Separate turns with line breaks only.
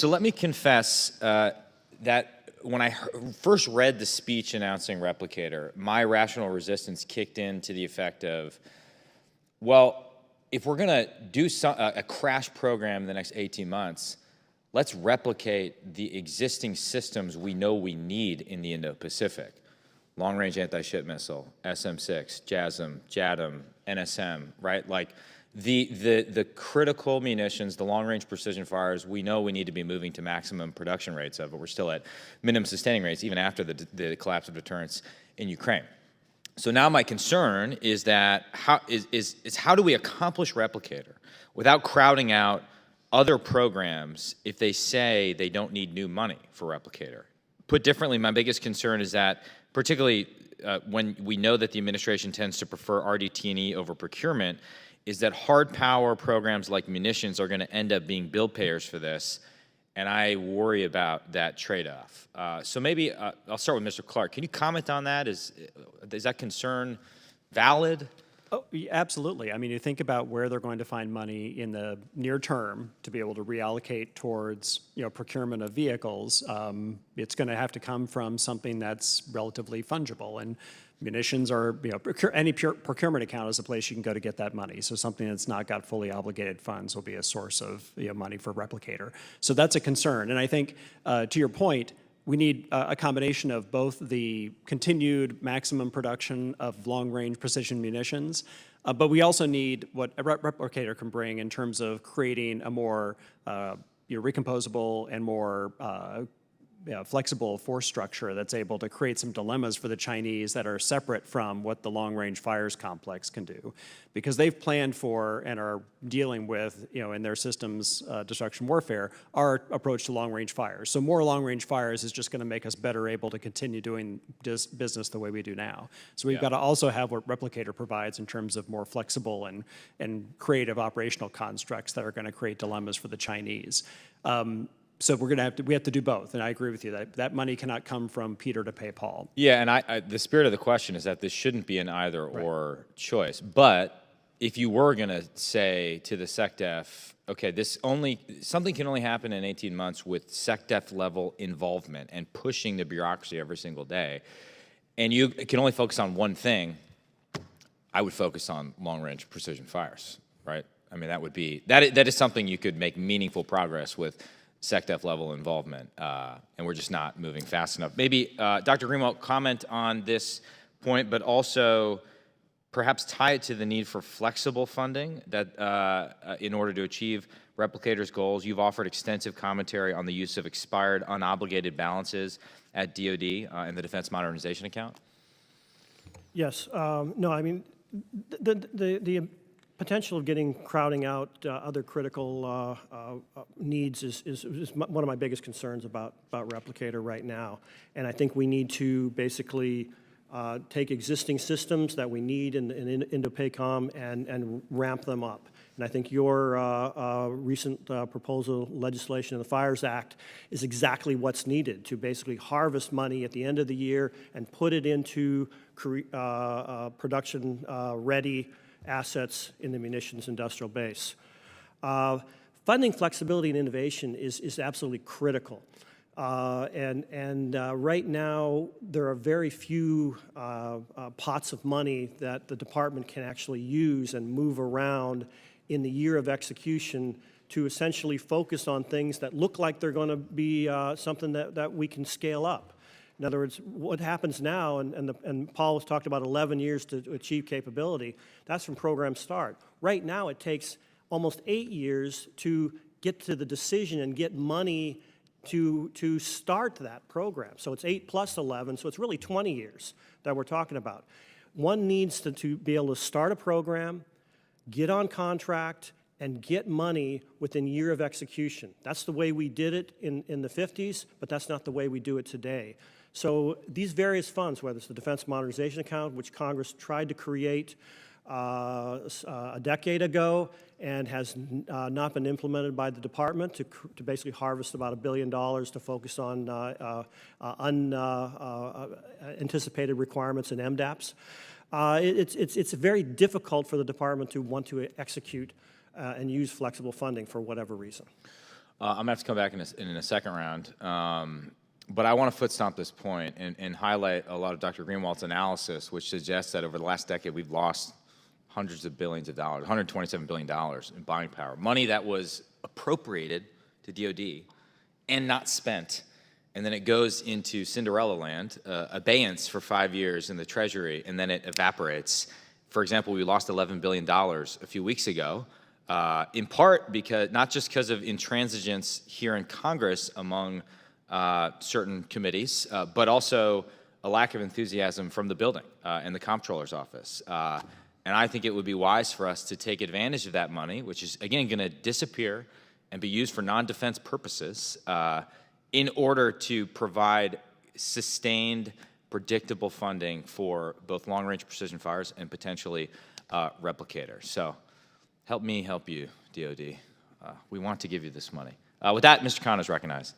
So let me confess that when I first read the speech announcing Replicator, my rational resistance kicked in to the effect of, well, if we're going to do a crash program in the next 18 months, let's replicate the existing systems we know we need in the Indo-Pacific. Long-range anti-ship missile, SM-6, JASM, JADM, NSM, right? Like the critical munitions, the long-range precision fires, we know we need to be moving to maximum production rates of, but we're still at minimum sustaining rates even after the collapse of deterrence in Ukraine. So now my concern is that how do we accomplish Replicator without crowding out other programs if they say they don't need new money for Replicator? Put differently, my biggest concern is that, particularly when we know that the administration tends to prefer RDT&E over procurement, is that hard power programs like munitions are going to end up being bill payers for this, and I worry about that trade-off. So maybe I'll start with Mr. Clark. Can you comment on that? Is that concern valid?
Oh, yeah, absolutely. I mean, you think about where they're going to find money in the near term to be able to reallocate towards, procurement of vehicles. It's going to have to come from something that's relatively fungible, and munitions are, any pure procurement account is a place you can go to get that money. So something that's not got fully obligated funds will be a source of money for Replicator. So that's a concern, and I think to your point, we need a combination of both the continued maximum production of long-range precision munitions, but we also need what a Replicator can bring in terms of creating a more recomposable and more flexible force structure that's able to create some dilemmas for the Chinese that are separate from what the long-range fires complex can do. Because they've planned for and are dealing with, in their systems destruction warfare, our approach to long-range fires. So more long-range fires is just going to make us better able to continue doing business the way we do now. So we've got to also have what Replicator provides in terms of more flexible and creative operational constructs that are going to create dilemmas for the Chinese. So we have to do both, and I agree with you that money cannot come from Peter to pay Paul.
Yeah, and the spirit of the question is that this shouldn't be an either-or choice. But if you were going to say to the SecDef, okay, something can only happen in 18 months with SecDef level involvement and pushing the bureaucracy every single day, and you can only focus on one thing, I would focus on long-range precision fires, right? I mean, that is something you could make meaningful progress with SecDef level involvement, and we're just not moving fast enough. Maybe Dr. Greenwald, comment on this point, but also perhaps tie it to the need for flexible funding that in order to achieve Replicator's goals. You've offered extensive commentary on the use of expired unobligated balances at DoD and the Defense Modernization Account.
Yes. No, I mean, the potential of crowding out other critical needs is one of my biggest concerns about Replicator right now. And I think we need to basically take existing systems that we need in Indo-PACOM and ramp them up. And I think your recent proposal legislation in the Fires Act is exactly what's needed to basically harvest money at the end of the year and put it into production ready assets in the munitions industrial base. Funding flexibility and innovation is absolutely critical. Right now, there are very few pots of money that the department can actually use and move around in the year of execution to essentially focus on things that look like they're going to be something that we can scale up. In other words, what happens now, and Paul has talked about 11 years to achieve capability, that's from program start. Right now, it takes almost 8 years to get to the decision and get money to start that program. So it's 8 plus 11, so it's really 20 years that we're talking about. One needs to be able to start a program, get on contract, and get money within a year of execution. That's the way we did it in the 50s, but that's not the way we do it today. So these various funds, whether it's the Defense Modernization Account, which Congress tried to create a decade ago and has not been implemented by the department to basically harvest about $1 billion to focus on unanticipated requirements in MDAPs. It's very difficult for the department to want to execute and use flexible funding for whatever reason.
I'm gonna have to come back in a second round. But I want to foot stomp this point and highlight a lot of Dr. Greenwald's analysis, which suggests that over the last decade we've lost hundreds of billions of dollars, $127 billion in buying power, money that was appropriated to DOD and not spent. And then it goes into Cinderella land, abeyance for 5 years in the Treasury, and then it evaporates. For example, we lost $11 billion a few weeks ago, in part because, not just because of intransigence here in Congress among certain committees, but also a lack of enthusiasm from the building and the comptroller's office. And I think it would be wise for us to take advantage of that money, which is, again, going to disappear and be used for non-defense purposes in order to provide sustained, predictable funding for both long-range precision fires and potentially Replicator. So help me help you, DOD. We want to give you this money. With that, Mr. Khan is recognized.